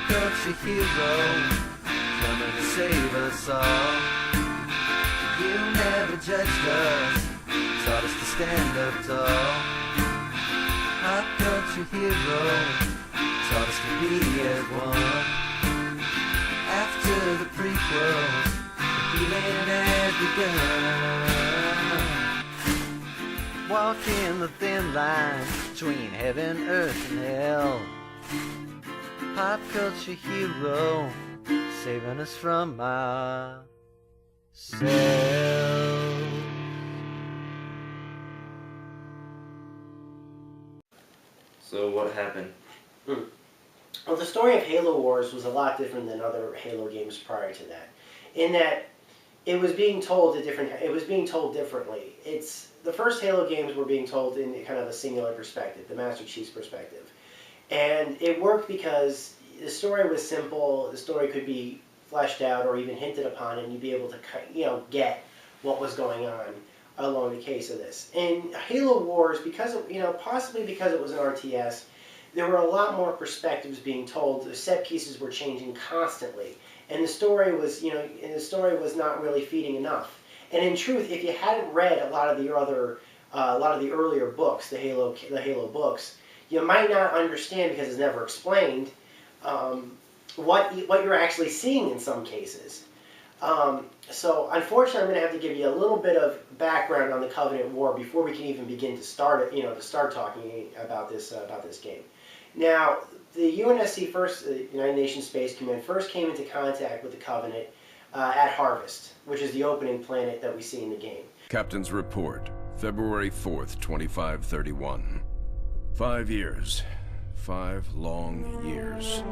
culture hero, coming to save us all. You never judged us, taught us to stand up tall. Pop culture hero, taught us to be as one. After the prequels, the healing has begun. Walking the thin line between heaven, earth, and hell. Pop culture hero, saving us from ourselves. So what happened? Well, the story of Halo Wars was a lot different than other Halo games prior to that, in that it was being told differently. The first Halo games were being told in kind of a singular perspective, the Master Chief's perspective. And it worked because the story was simple, the story could be fleshed out or even hinted upon, and you'd be able to get what was going on along the case of this. In Halo Wars, because of, possibly because it was an RTS, there were a lot more perspectives being told. The set pieces were changing constantly, and the story was, not really feeding enough. And in truth, if you hadn't read a lot of the earlier books, the Halo books, you might not understand, because it's never explained, what you're actually seeing in some cases. So unfortunately, I'm going to have to give you a little bit of background on the Covenant War before we can even begin to start talking about this game. Now, the UNSC United Nations Space Command first came into contact with the Covenant at Harvest, which is the opening planet that we see in the game. Captain's report, February 4th, 2531. 5 years. 5 long years.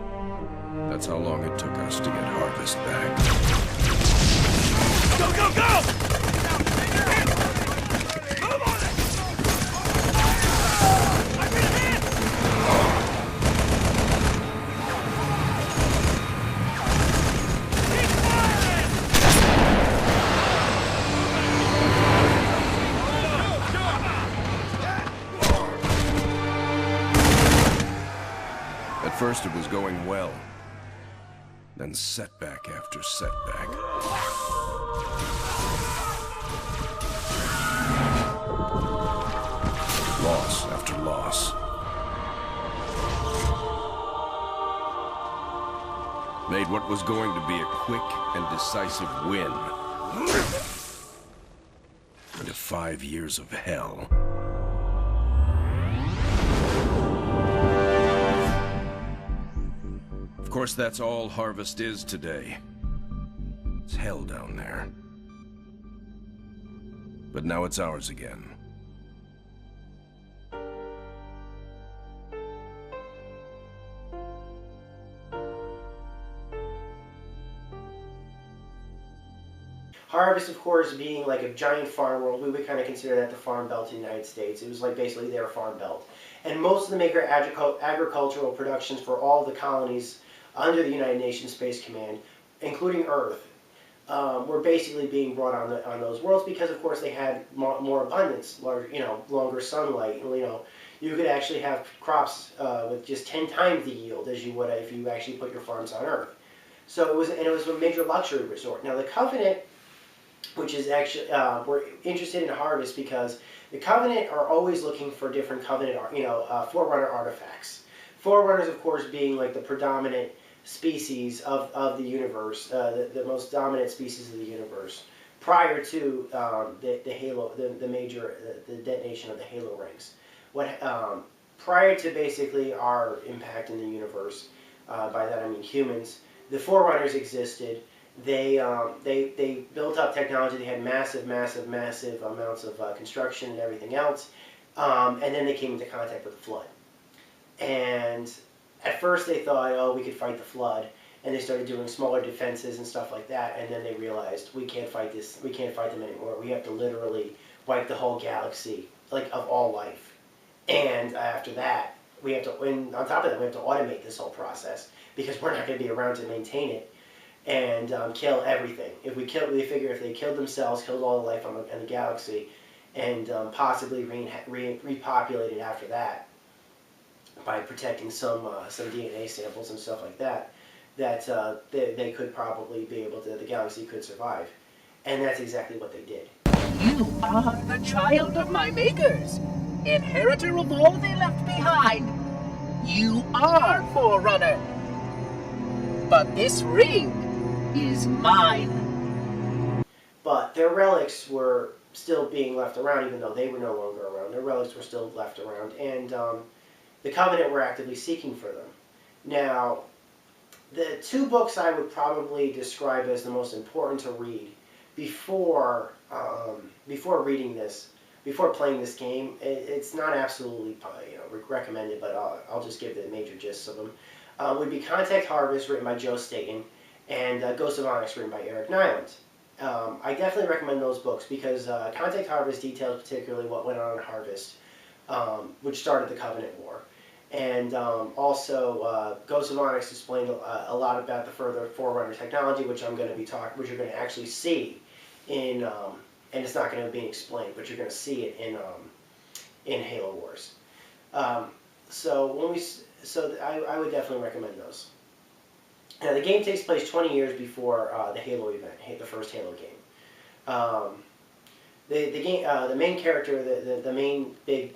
That's how long it took us to get Harvest back. Go, go, go! Move on it! I'm in hand! Keep firing! At first it was going well. Then setback after setback. Loss after loss. Made what was going to be a quick and decisive win into 5 years of hell. Of course, that's all Harvest is today. It's hell down there. But now it's ours again. Harvest, of course, being like a giant farm world, we would kind of consider that the Farm Belt in the United States. It was like basically their Farm Belt. And most of the major agricultural productions for all the colonies under the United Nations Space Command, including Earth, were basically being brought on those worlds because, of course, they had more abundance, longer sunlight. You could actually have crops with just 10 times the yield as you would if you actually put your farms on Earth. So it was a major luxury resort. Now the Covenant, which is actually we're interested in Harvest because the Covenant are always looking for different Covenant, Forerunner artifacts. Forerunners, of course, being like the predominant species of the universe, the most dominant species of the universe, prior to the detonation of the Halo rings. Prior to basically our impact in the universe, by that I mean humans, the Forerunners existed. They built up technology. They had massive amounts of construction and everything else, and then they came into contact with the Flood. And at first they thought, oh, we could fight the Flood, and they started doing smaller defenses and stuff like that. And then they realized we can't fight them anymore. We have to literally wipe the whole galaxy, like of all life. And after that, we have to. And on top of that, we have to automate this whole process because we're not going to be around to maintain it. And kill everything. We figure if they killed themselves, killed all the life on the galaxy, and possibly repopulated after that by protecting some DNA samples and stuff like that, that they could probably be able to, the galaxy could survive. And that's exactly what they did. You are the child of my makers, inheritor of all they left behind. You are Forerunner. But this ring is mine. But their relics were still being left around, even though they were no longer around. Their relics were still left around, and the Covenant were actively seeking for them. Now, the two books I would probably describe as the most important to read before reading this, before playing this game, it's not absolutely recommended, but I'll just give the major gists of them. Would be Contact Harvest, written by Joe Staten, and Ghost of Onyx, written by Eric Nyland. I definitely recommend those books because Contact Harvest details particularly what went on in Harvest, which started the Covenant War. And also, Ghost of Onyx explained a lot about the further Forerunner technology, which I'm going to be which you're going to actually see in, and it's not going to be explained, but you're going to see it in Halo Wars. So I would definitely recommend those. Now, the game takes place 20 years before the Halo event, the first Halo game. The main character, the main big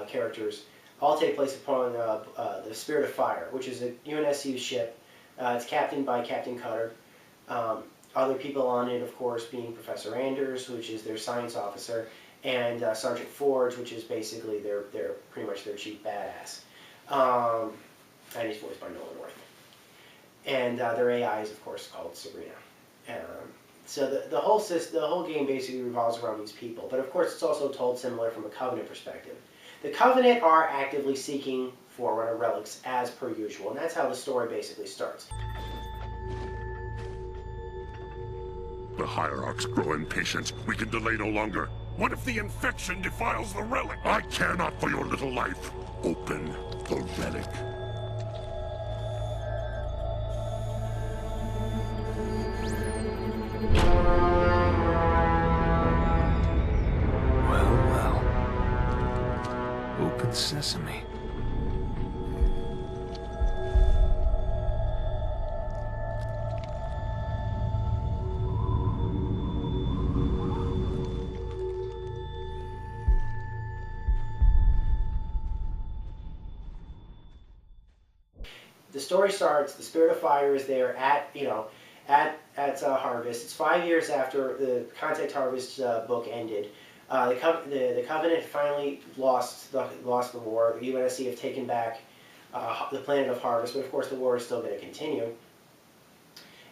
characters, all take place upon the Spirit of Fire, which is a UNSC ship. It's captained by Captain Cutter. Other people on it, of course, being Professor Anders, which is their science officer, and Sergeant Forge, which is basically pretty much their chief badass. And he's voiced by Nolan North. And their AI is, of course, called Sabrina. So the whole game basically revolves around these people. But of course, it's also told similar from a Covenant perspective. The Covenant are actively seeking Forerunner relics as per usual, and that's how the story basically starts. The Hierarchs grow impatient. We can delay no longer. What if the infection defiles the relic? I care not for your little life. Open the relic. Well. Open sesame. The story starts. The Spirit of Fire is there at Harvest. It's 5 years after the Contact Harvest book ended. The Covenant finally lost the war. The UNSC have taken back the planet of Harvest, but of course the war is still going to continue.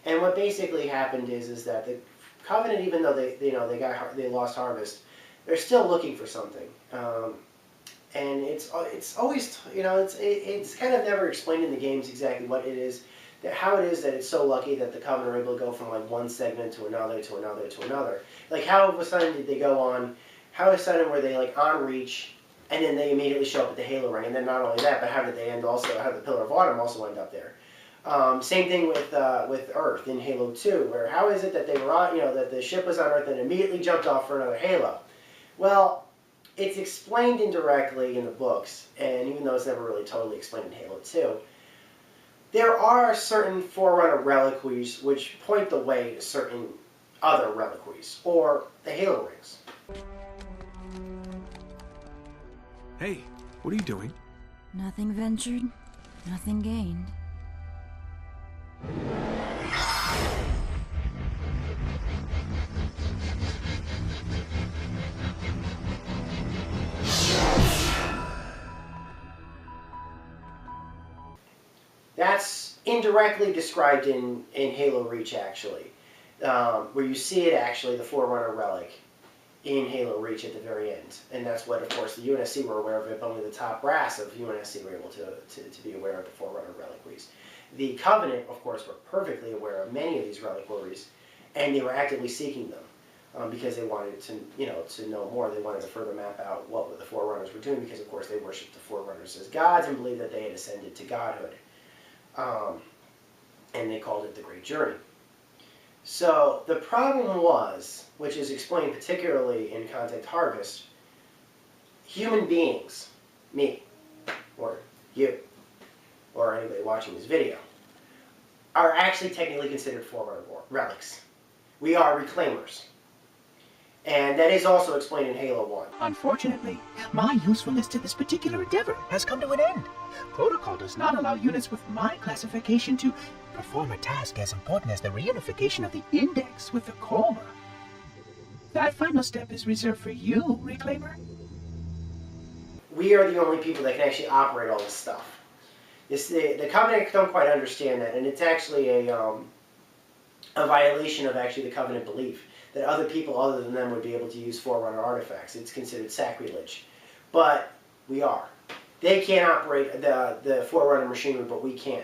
And what basically happened is that the Covenant, even though they lost Harvest, they're still looking for something. And it's always, it's kind of never explained in the games exactly what it is, how it is that it's so lucky that the Covenant are able to go from like one segment to another to another to another. Like how of a sudden did they go on, how of a sudden were they like on Reach, and then they immediately show up at the Halo ring, and then not only that, but how did they how did the Pillar of Autumn also end up there? Same thing with Earth in Halo 2, where how is it that they were on, that the ship was on Earth and immediately jumped off for another Halo? Well, it's explained indirectly in the books, and even though it's never really totally explained in Halo 2, there are certain Forerunner reliquaries which point the way to certain other reliquaries, or the Halo rings. Hey, what are you doing? Nothing ventured, nothing gained. That's indirectly described in Halo Reach, actually, where you see it actually, the Forerunner relic, in Halo Reach at the very end. And that's what, of course, the UNSC were aware of it, but only the top brass of UNSC were able to be aware of the Forerunner reliquaries. The Covenant, of course, were perfectly aware of many of these reliquaries, and they were actively seeking them because they wanted to know more. They wanted to further map out what the Forerunners were doing because, of course, they worshipped the Forerunners as gods and believed that they had ascended to godhood. And they called it the Great Journey. So the problem was, which is explained particularly in Contact Harvest, human beings, me, or you, or anybody watching this video, are actually technically considered Forerunner relics. We are reclaimers. And that is also explained in Halo 1. Unfortunately, my usefulness to this particular endeavor has come to an end. Protocol does not allow units with my classification to perform a task as important as the reunification of the index with the core. That final step is reserved for you, Reclaimer. We are the only people that can actually operate all this stuff. The Covenant don't quite understand that, and it's actually a violation of actually the Covenant belief that other people other than them would be able to use Forerunner artifacts. It's considered sacrilege. But we are. They can't operate the Forerunner machinery, but we can.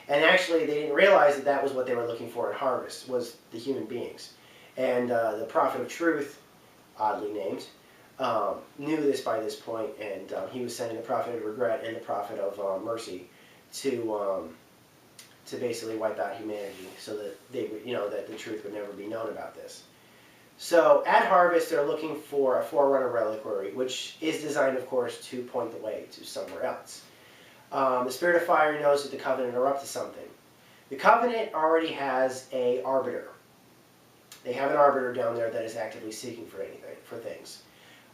And actually, they didn't realize that that was what they were looking for at Harvest, was the human beings. And the Prophet of Truth, oddly named, knew this by this point, and he was sending the Prophet of Regret and the Prophet of Mercy to basically wipe out humanity, so that they would, that the truth would never be known about this. So at Harvest, they're looking for a Forerunner reliquary, which is designed, of course, to point the way to somewhere else. The Spirit of Fire knows that the Covenant are up to something. The Covenant already has an Arbiter. They have an Arbiter down there that is actively seeking for things.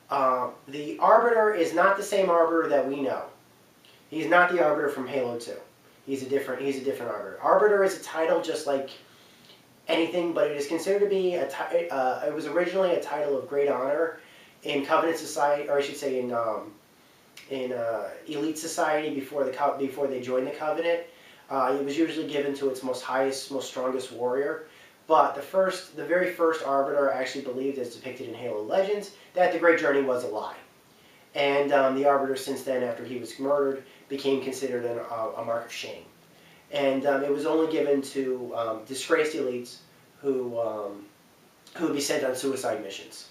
The Arbiter is not the same Arbiter that we know. He's not the Arbiter from Halo 2. He's a different Arbiter. Arbiter is a title just like anything, but it is considered to be it was originally a title of great honor in Covenant society, or I should say in elite society before they joined the Covenant. It was usually given to its most strongest warrior. But the very first Arbiter actually believed, as depicted in Halo Legends, that the Great Journey was a lie. And the Arbiter, since then, after he was murdered, became considered a mark of shame. And it was only given to disgraced elites who would be sent on suicide missions.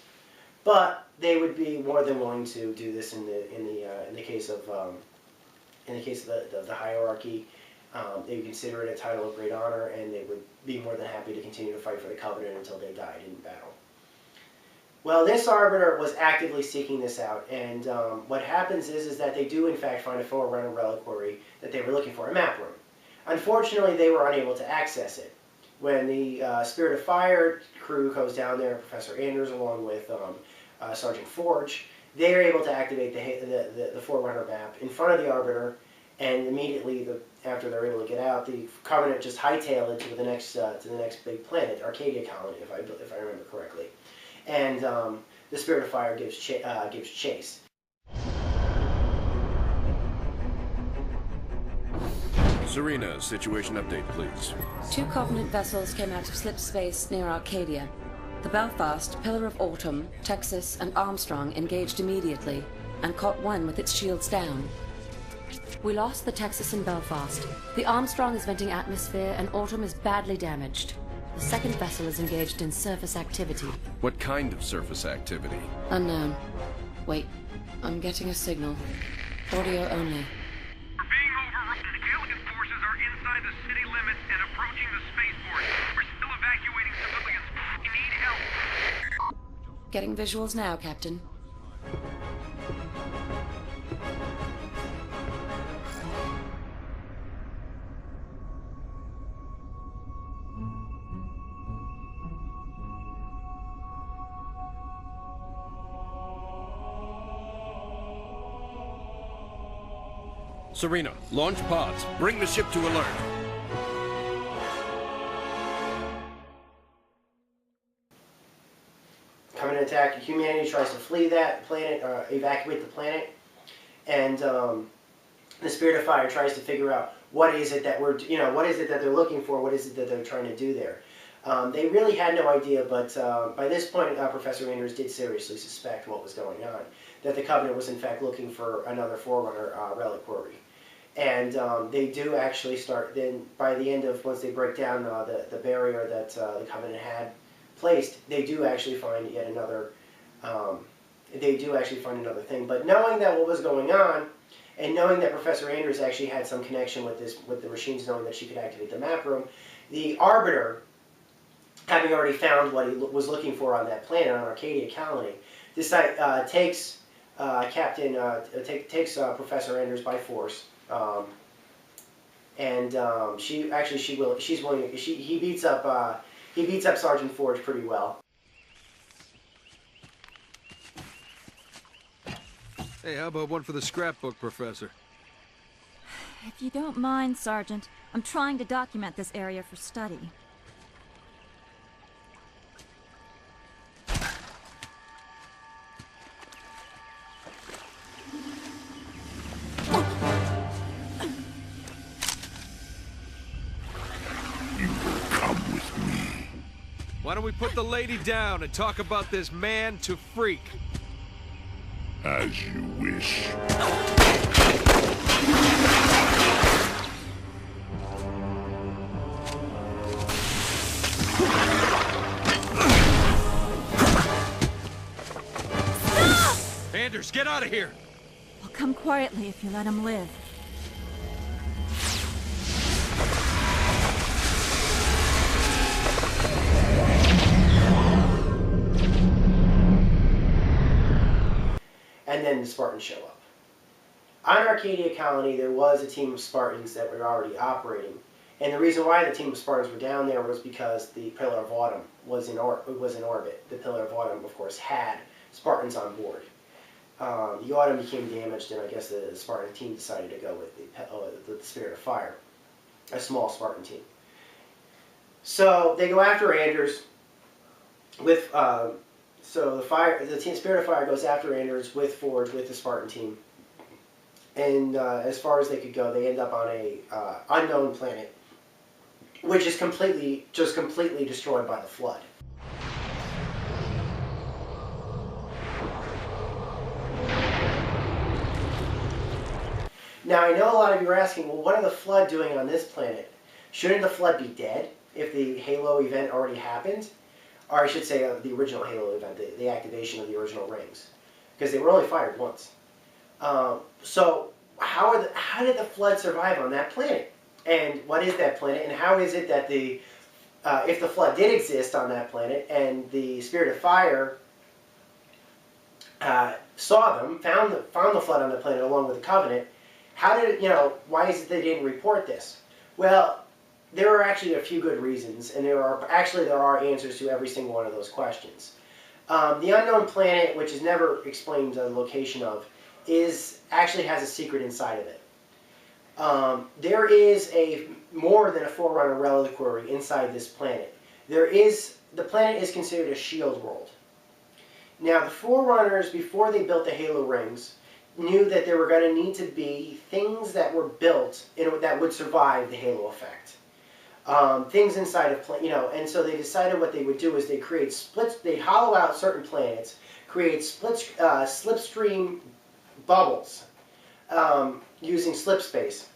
But they would be more than willing to do this in the case of the hierarchy. They would consider it a title of great honor, and they would be more than happy to continue to fight for the Covenant until they died in battle. Well, this Arbiter was actively seeking this out, and what happens is that they do in fact find a Forerunner reliquary that they were looking for, a map room. Unfortunately, they were unable to access it. When the Spirit of Fire crew goes down there, Professor Anders along with Sergeant Forge, they are able to activate the Forerunner map in front of the Arbiter, and immediately after they're able to get out, the Covenant just hightail it to the next big planet, Arcadia Colony, if I remember correctly. And the Spirit of Fire gives chase. Serena, situation update, please. 2 Covenant vessels came out of slip space near Arcadia. The Belfast, Pillar of Autumn, Texas, and Armstrong engaged immediately and caught one with its shields down. We lost the Texas and Belfast. The Armstrong is venting atmosphere and Autumn is badly damaged. The second vessel is engaged in surface activity. What kind of surface activity? Unknown. Wait, I'm getting a signal. Audio only. We're being overrun. Alien forces are inside the city limits and approaching the spaceport. We're still evacuating civilians. We need help. Getting visuals now, Captain. Serena, launch pods. Bring the ship to alert. Coming to attack, humanity tries to flee that planet, evacuate the planet, and the Spirit of Fire tries to figure out what is it that what is it that they're looking for, what is it that they're trying to do there. They really had no idea, but by this point, Professor Anders did seriously suspect what was going on, that the Covenant was in fact looking for another Forerunner reliquary. And they do actually start, then by the end of, once they break down the barrier that the Covenant had placed, they do actually find yet another, thing. But knowing that what was going on, and knowing that Professor Anders actually had some connection with the machines, knowing that she could activate the map room, the Arbiter, having already found what he was looking for on that planet, on Arcadia Colony, takes Professor Anders by force, and he beats up Sergeant Forge pretty well. Hey, how about one for the scrapbook, Professor? If you don't mind, Sergeant, I'm trying to document this area for study. Why don't we put the lady down and talk about this man to freak? As you wish. Anders, get out of here! I'll come quietly if you let him live. And then the Spartans show up. On Arcadia Colony, there was a team of Spartans that were already operating. And the reason why the team of Spartans were down there was because the Pillar of Autumn was in orbit. The Pillar of Autumn, of course, had Spartans on board. The Autumn became damaged, and I guess the Spartan team decided to go with the Spirit of Fire, a small Spartan team. So they go after Anders with... So the Spirit of Fire goes after Anders with Forge, with the Spartan team. And as far as they could go, they end up on a unknown planet, which is completely destroyed by the flood. Now, I know a lot of you are asking, well, what are the Flood doing on this planet? Shouldn't the Flood be dead if the Halo event already happened? Or I should say the original Halo event, the activation of the original rings. Because they were only fired once. So how did the Flood survive on that planet? And what is that planet? And how is it that if the Flood did exist on that planet and the Spirit of Fire saw them, found the Flood on the planet along with the Covenant, why is it they didn't report this? Well, there are actually a few good reasons, and there are answers to every single one of those questions. The unknown planet, which is never explained the location of, actually has a secret inside of it. There is more than a Forerunner reliquary inside this planet. The planet is considered a shield world. Now, the Forerunners, before they built the Halo rings, knew that there were going to need to be things that were built that would survive the Halo effect. Things inside of, and so they decided what they would do is they hollow out certain planets, create slipstream bubbles using slip space,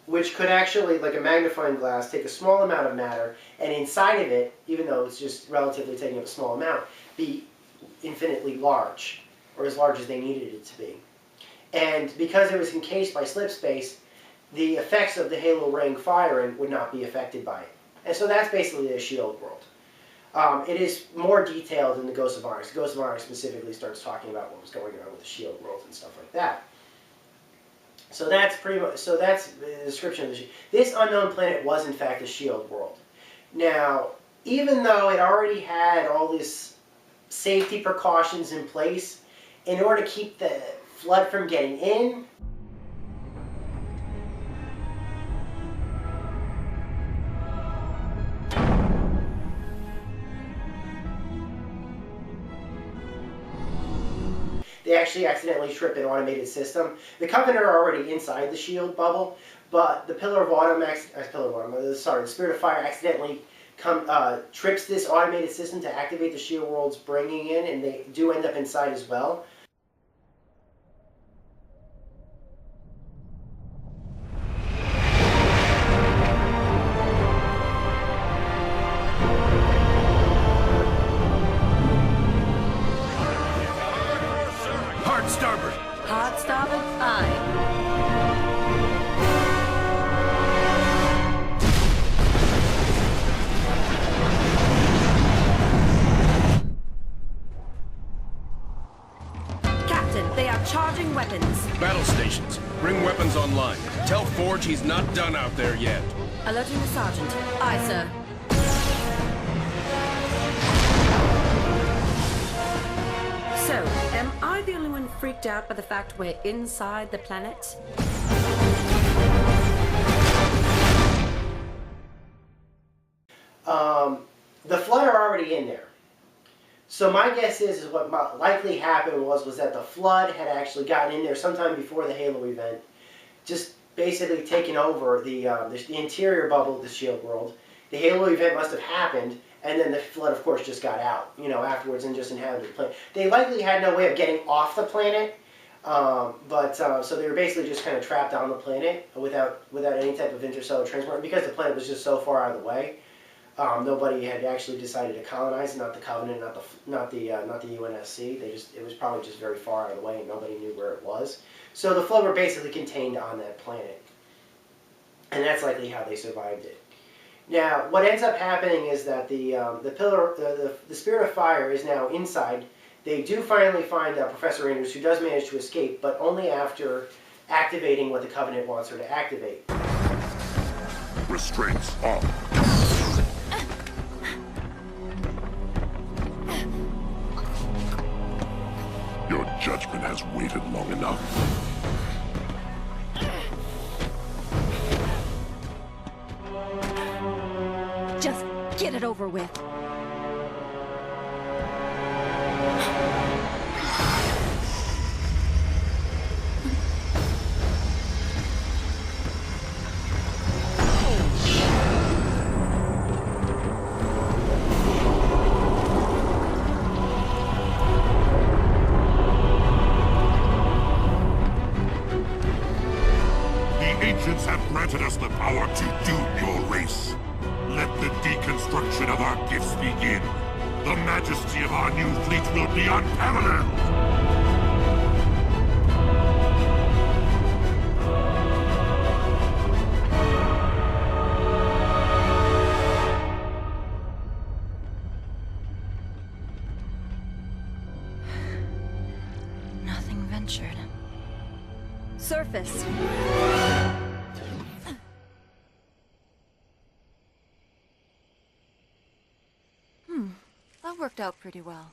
which could actually, like a magnifying glass, take a small amount of matter, and inside of it, even though it's just relatively taking up a small amount, be infinitely large, or as large as they needed it to be. And because it was encased by slip space, the effects of the Halo ring firing would not be affected by it. And so that's basically a shield world. It is more detailed in the Ghost of Onyx. Ghost of Onyx specifically starts talking about what was going on with the shield world and stuff like that. So that's the description of the shield. This unknown planet was in fact a shield world. Now, even though it already had all these safety precautions in place, in order to keep the Flood from getting in, they actually accidentally trip an automated system. The Covenant are already inside the shield bubble, but the Pillar of Autumn, the Spirit of Fire accidentally trips this automated system to activate the shield worlds bringing in, and they do end up inside as well. Hard starboard! Hard starboard, aye. It's not done out there yet. Alerting the sergeant. Aye, sir. So, am I the only one freaked out by the fact we're inside the planet? The Flood are already in there. So my guess is what likely happened was that the Flood had actually gotten in there sometime before the Halo event, just basically taken over the interior bubble of the Shield world. The Halo event must have happened, and then the Flood, of course, just got out, afterwards and just inhabited the planet. They likely had no way of getting off the planet, so they were basically just kind of trapped on the planet without any type of interstellar transport. And because the planet was just so far out of the way, nobody had actually decided to colonize, not the Covenant, not the UNSC. It was probably just very far out of the way, and nobody knew where it was. So the Flood were basically contained on that planet, and that's likely how they survived it. Now, what ends up happening is that the Spirit of Fire is now inside. They do finally find Professor Andrews, who does manage to escape, but only after activating what the Covenant wants her to activate. Restraints off. Your judgment has waited long enough. Just get it over with. Ancients have granted us the power to doom your race. Let the deconstruction of our gifts begin. The majesty of our new fleet will be unparalleled. Nothing ventured. Surface. That worked out pretty well.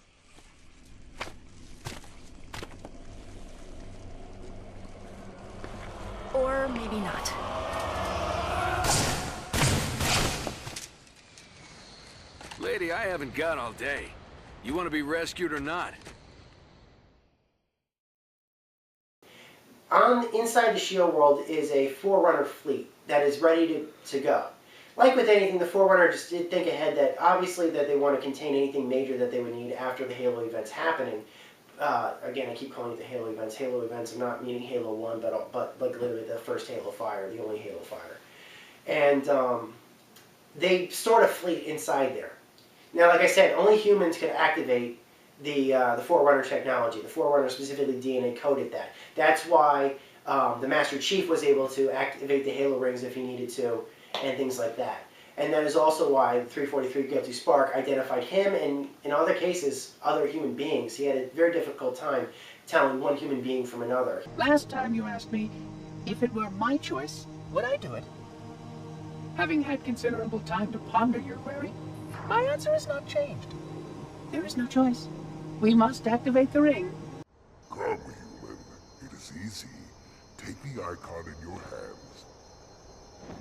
Or maybe not. Lady, I haven't got all day. You want to be rescued or not? Inside the Shield world is a Forerunner fleet that is ready to go. Like with anything, the Forerunner just did think ahead that obviously that they want to contain anything major that they would need after the Halo events happening. Again, I keep calling it the Halo events. Halo events are not meaning Halo 1, but like literally the first Halo Fire, the only Halo Fire. And they stored a fleet inside there. Now, like I said, only humans could activate the Forerunner technology. The Forerunner specifically DNA coded that. That's why the Master Chief was able to activate the Halo rings if he needed to, and things like that. And that is also why 343 Guilty Spark identified him and, in other cases, other human beings. He had a very difficult time telling one human being from another. Last time you asked me, if it were my choice, would I do it? Having had considerable time to ponder your query, my answer has not changed. There is no choice. We must activate the ring. Come, human. It is easy. Take the icon in your hands.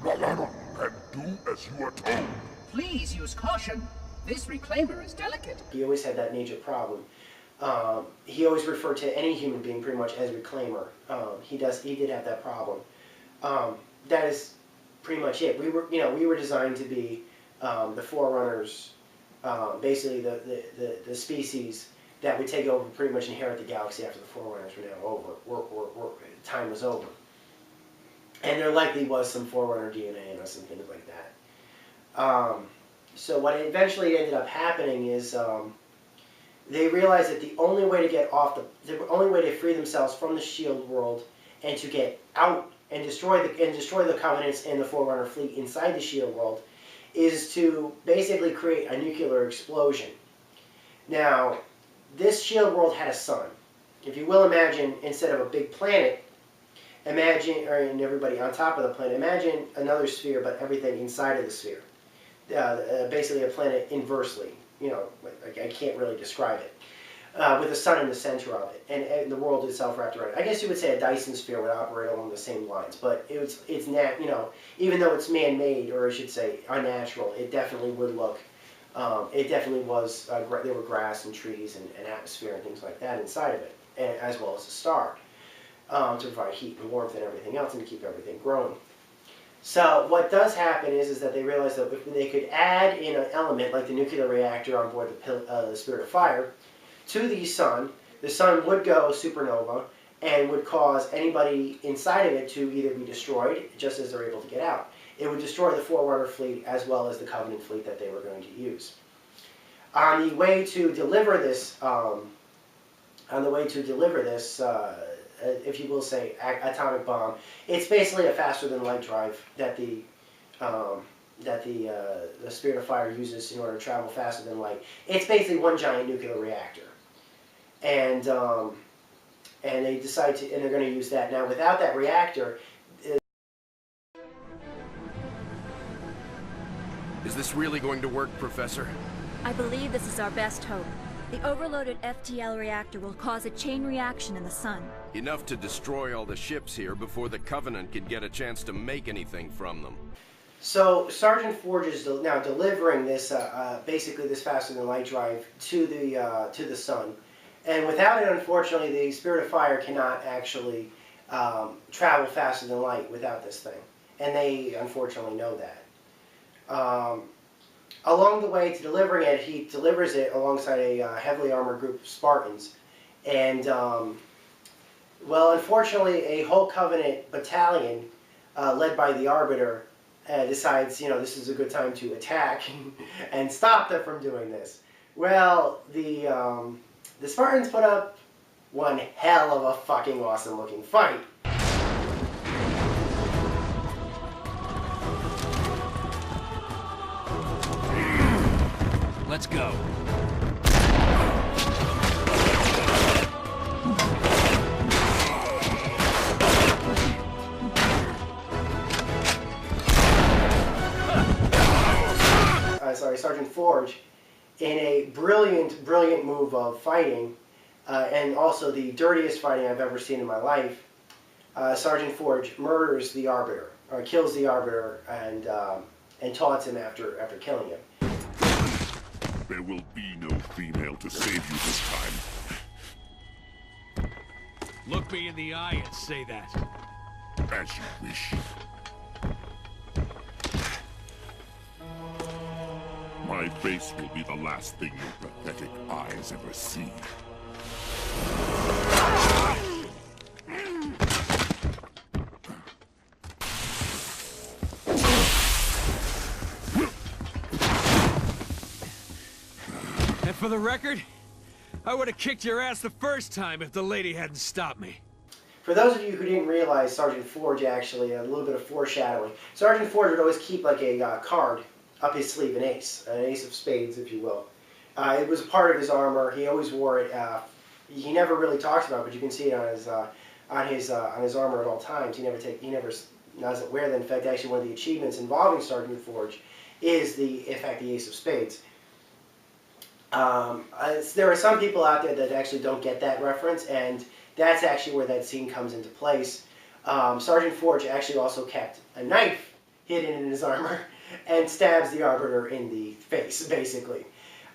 And do as you are told. Please use caution. This reclaimer is delicate. He always had that major problem. He always referred to any human being pretty much as reclaimer. He did have that problem. That is pretty much it. We were designed to be the Forerunners, basically the species that would take over, pretty much inherit the galaxy after the Forerunners were now over. Time was over. And there likely was some Forerunner DNA in us and things like that. So what eventually ended up happening is they realized that the only way to free themselves from the Shield world and to get out and destroy the Covenants and the Forerunner fleet inside the Shield world is to basically create a nuclear explosion. Now, this Shield world had a sun. If you will imagine, instead of a big planet, imagine, and everybody on top of the planet, imagine another sphere, but everything inside of the sphere. Basically a planet inversely. You know, I can't really describe it. With the sun in the center of it, and the world itself wrapped around it. I guess you would say a Dyson sphere would operate along the same lines, but it's you know, even though it's man-made, or I should say unnatural, it definitely would look. It definitely was. There were grass and trees and atmosphere and things like that inside of it, as well as a star, to provide heat and warmth and everything else, and to keep everything growing. So what does happen is that they realize that if they could add in an element like the nuclear reactor on board the Spirit of Fire to the sun would go supernova and would cause anybody inside of it to either be destroyed, just as they're able to get out. It would destroy the Forerunner fleet as well as the Covenant fleet that they were going to use. On the way to deliver this, if you will say, atomic bomb, it's basically a faster than light drive that the Spirit of Fire uses in order to travel faster than light. It's basically one giant nuclear reactor. And they decide to, and they're going to use that. Now, without that reactor, Is this really going to work, Professor? I believe this is our best hope. The overloaded FTL reactor will cause a chain reaction in the sun. Enough to destroy all the ships here before the Covenant can get a chance to make anything from them. So Sergeant Forge is now delivering this, basically this faster than light drive to the sun. And without it, unfortunately, the Spirit of Fire cannot actually travel faster than light without this thing. And they, unfortunately, know that. Along the way to delivering it, he delivers it alongside a heavily armored group of Spartans. And, well, unfortunately, a whole Covenant battalion, led by the Arbiter, decides, you know, this is a good time to attack and stop them from doing this. Well, the Spartans put up one hell of a fucking awesome looking fight. Let's go. Sergeant Forge, in a brilliant, brilliant move of fighting, and also the dirtiest fighting I've ever seen in my life, Sergeant Forge murders the Arbiter, or kills the Arbiter, and taunts him after killing him. There will be no female to save you this time. Look me in the eye and say that. As you wish. My face will be the last thing your pathetic eyes ever see. And for the record, I would have kicked your ass the first time if the lady hadn't stopped me. For those of you who didn't realize, Sergeant Forge actually, a little bit of foreshadowing. Sergeant Forge would always keep like a card up his sleeve, an ace of spades, if you will. It was part of his armor. He always wore it. He never really talks about it, but you can see it on his armor at all times. He never doesn't wear them. In fact, actually, one of the achievements involving Sergeant Forge is the ace of spades. There are some people out there that actually don't get that reference, and that's actually where that scene comes into place. Sergeant Forge actually also kept a knife hidden in his armor and stabs the Arbiter in the face, basically.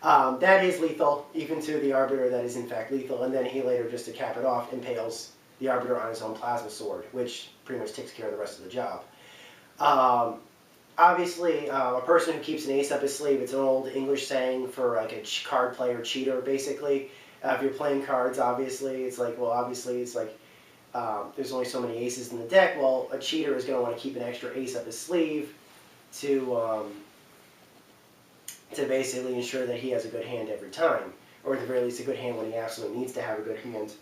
That is lethal, even to the Arbiter, that is in fact lethal, and then he later, just to cap it off, impales the Arbiter on his own plasma sword, which pretty much takes care of the rest of the job. Obviously, a person who keeps an ace up his sleeve, it's an old English saying for like a card player cheater, basically. If you're playing cards, obviously, it's like, well, obviously, it's like, there's only so many aces in the deck. Well, a cheater is going to want to keep an extra ace up his sleeve to basically ensure that he has a good hand every time, or at the very least a good hand when he absolutely needs to have a good hand.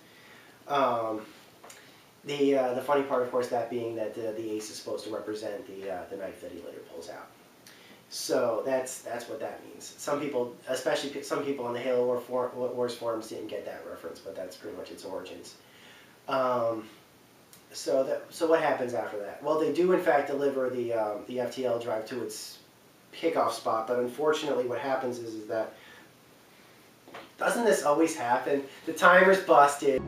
The funny part, of course, that being that the ace is supposed to represent the knife that he later pulls out. So that's what that means. Some people, especially some people on the Halo Wars forums, didn't get that reference, but that's pretty much its origins. So what happens after that? Well, they do in fact deliver the FTL drive to its kickoff spot, but unfortunately, what happens is that doesn't this always happen? The timer's busted.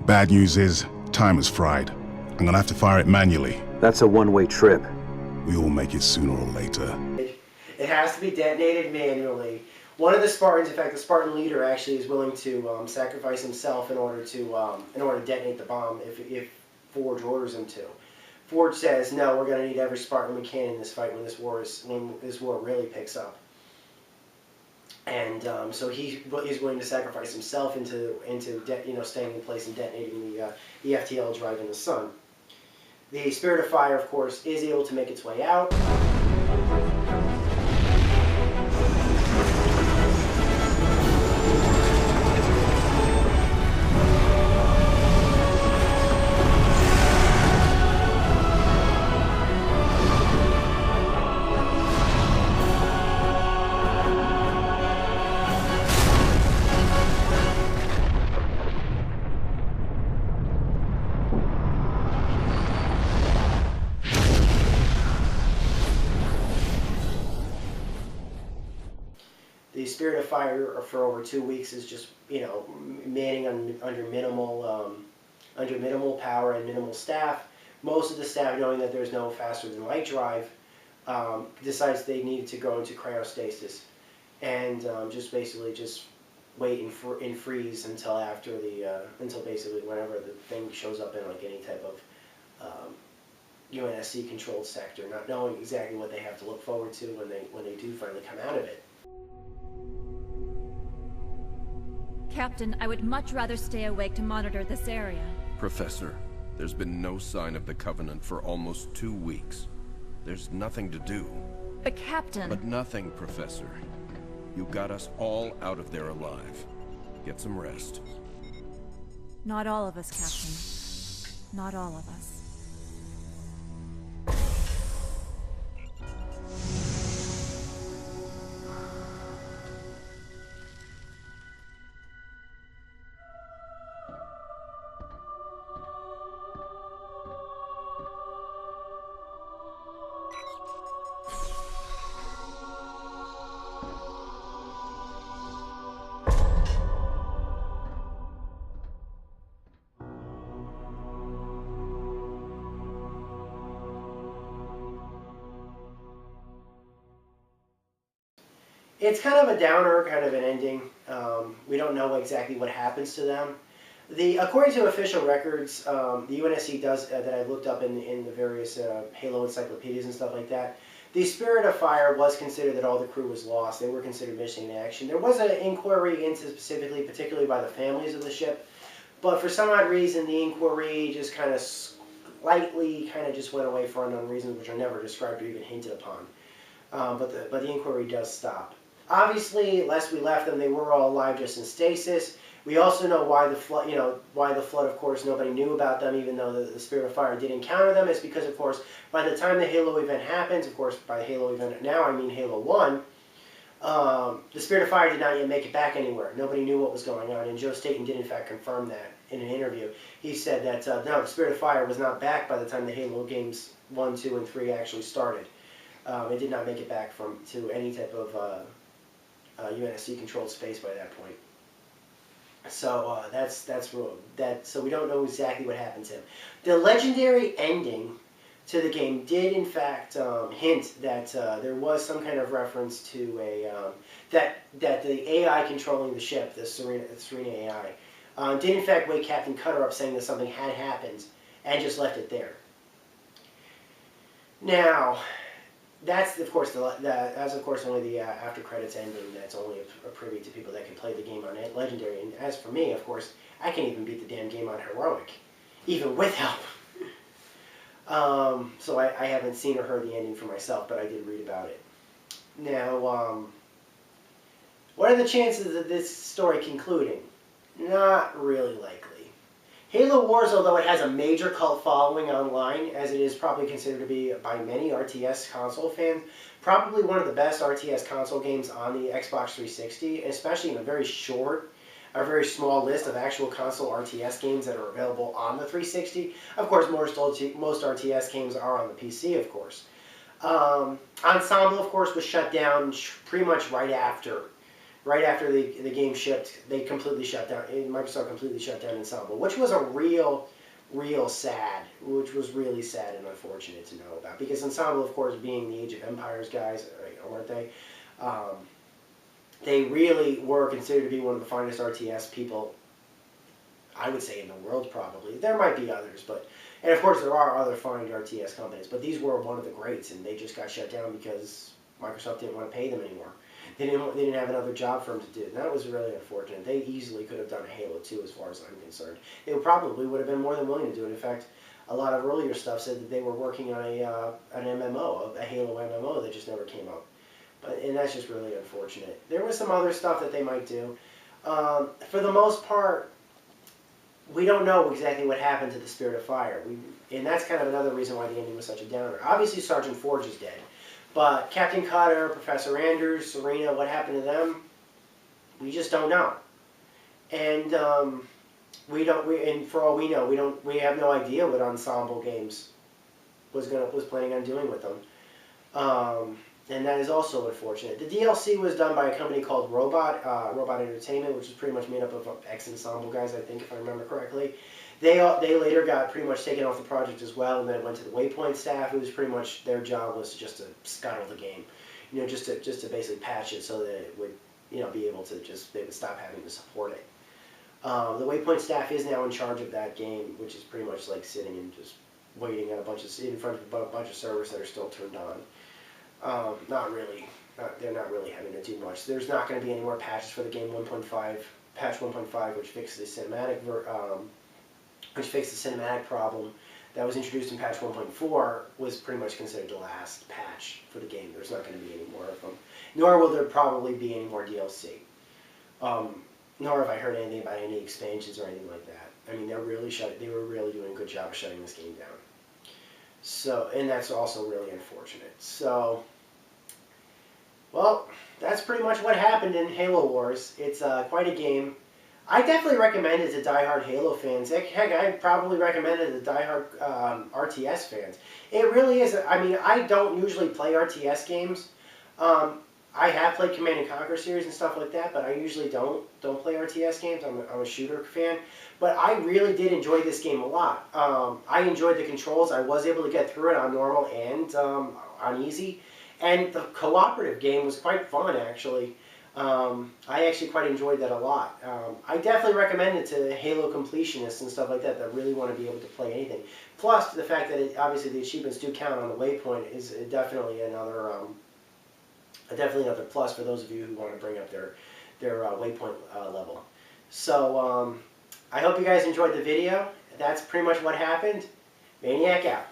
Bad news is, timer's fried. I'm gonna have to fire it manually. That's a one-way trip. We all make it sooner or later. It has to be detonated manually. One of the Spartans, in fact, the Spartan leader, actually is willing to sacrifice himself in order to detonate the bomb if Forge orders him to. Forge says, "No, we're going to need every Spartan we can in this fight when this war really picks up." And so he's willing to sacrifice himself into staying in place and detonating the FTL drive in the sun. The Spirit of Fire, of course, is able to make its way out. The Spirit of Fire for over 2 weeks is just, manning under minimal power and minimal staff. Most of the staff, knowing that there's no faster than light drive, decides they needed to go into cryostasis and just wait and freeze until after until basically whenever the thing shows up in like any type of UNSC controlled sector, not knowing exactly what they have to look forward to when they do finally come out of it. Captain, I would much rather stay awake to monitor this area. Professor, there's been no sign of the Covenant for almost 2 weeks. There's nothing to do. But Captain... But nothing, Professor. You got us all out of there alive. Get some rest. Not all of us, Captain. Not all of us. It's kind of a downer, kind of an ending. We don't know exactly what happens to them. According to official records, the UNSC does that I looked up in the various Halo encyclopedias and stuff like that. The Spirit of Fire was considered that all the crew was lost. They were considered missing in action. There was an inquiry into particularly by the families of the ship, but for some odd reason, the inquiry just kind of slightly just went away for unknown reasons, which are never described or even hinted upon. But the inquiry does stop. Obviously, lest we left them, they were all alive, just in stasis. We also know why the flood. Why the flood. Of course, nobody knew about them, even though the Spirit of Fire did encounter them. It's because, of course, by the time the Halo event happens, of course, by Halo event now I mean Halo 1, the Spirit of Fire did not yet make it back anywhere. Nobody knew what was going on, and Joe Staten did in fact confirm that in an interview. He said that no, the Spirit of Fire was not back by the time the Halo games 1, 2, and 3 actually started. It did not make it back to any type of UNSC-controlled space by that point. So so we don't know exactly what happened to him. The legendary ending to the game did in fact hint that there was some kind of reference to that the AI controlling the ship, the Serena AI, did in fact wake Captain Cutter up, saying that something had happened, and just left it there. Now, that's of course only the after credits ending. That's only a privy to people that can play the game on Legendary. And as for me, of course, I can't even beat the damn game on Heroic, even with help. So I haven't seen or heard the ending for myself, but I did read about it. Now, what are the chances of this story concluding? Not really likely. Halo Wars, although it has a major cult following online, as it is probably considered to be by many RTS console fans, probably one of the best RTS console games on the Xbox 360, especially in a very short a very small list of actual console RTS games that are available on the 360. Of course, most RTS games are on the PC, of course. Ensemble, of course, was shut down pretty much right after the game shipped. They completely shut down. Microsoft completely shut down Ensemble, which was a real sad, which was really sad and unfortunate to know about. Because Ensemble, of course, being the Age of Empires guys, weren't they? They really were considered to be one of the finest RTS people, I would say, in the world, probably. There might be others, but... And, of course, there are other fine RTS companies, but these were one of the greats, and they just got shut down because Microsoft didn't want to pay them anymore. They didn't have another job for them to do, and that was really unfortunate. They easily could have done Halo 2, as far as I'm concerned. They probably would have been more than willing to do it. In fact, a lot of earlier stuff said that they were working on an MMO, a Halo MMO that just never came out. And that's just really unfortunate. There was some other stuff that they might do. For the most part, we don't know exactly what happened to the Spirit of Fire. And that's kind of another reason why the ending was such a downer. Obviously, Sergeant Forge is dead. But Captain Cutter, Professor Anders, Serena, what happened to them? We just don't know. And and for all we know, we have no idea what Ensemble Games was planning on doing with them. And that is also unfortunate. The DLC was done by a company called Robot Entertainment, which is pretty much made up of ex-Ensemble guys, I think, if I remember correctly. They later got pretty much taken off the project as well, and then it went to the Waypoint staff. It was pretty much their job was just to scuttle the game, just to basically patch it so that it would, be able to they would stop having to support it. The Waypoint staff is now in charge of that game, which is pretty much like sitting and just waiting on in front of a bunch of servers that are still turned on. They're not really having to do much. There's not going to be any more patches for the game 1.5, patch 1.5, which fixes the cinematic problem that was introduced in patch 1.4, was pretty much considered the last patch for the game. There's not going to be any more of them. Nor will there probably be any more DLC. Nor have I heard anything about any expansions or anything like that. I mean, they were really doing a good job of shutting this game down. So, and that's also really unfortunate. So, well, that's pretty much what happened in Halo Wars. It's quite a game. I definitely recommend it to diehard Halo fans. Heck, I'd probably recommend it to diehard RTS fans. It really is. I mean, I don't usually play RTS games. I have played Command and Conquer series and stuff like that, but I usually don't play RTS games. I'm a shooter fan. But I really did enjoy this game a lot. I enjoyed the controls. I was able to get through it on normal and on easy. And the cooperative game was quite fun, actually. I actually quite enjoyed that a lot. I definitely recommend it to Halo completionists and stuff like that that really want to be able to play anything. Plus, the fact that obviously the achievements do count on the waypoint is definitely another plus for those of you who want to bring up their waypoint level. So I hope you guys enjoyed the video. That's pretty much what happened. Maniac out.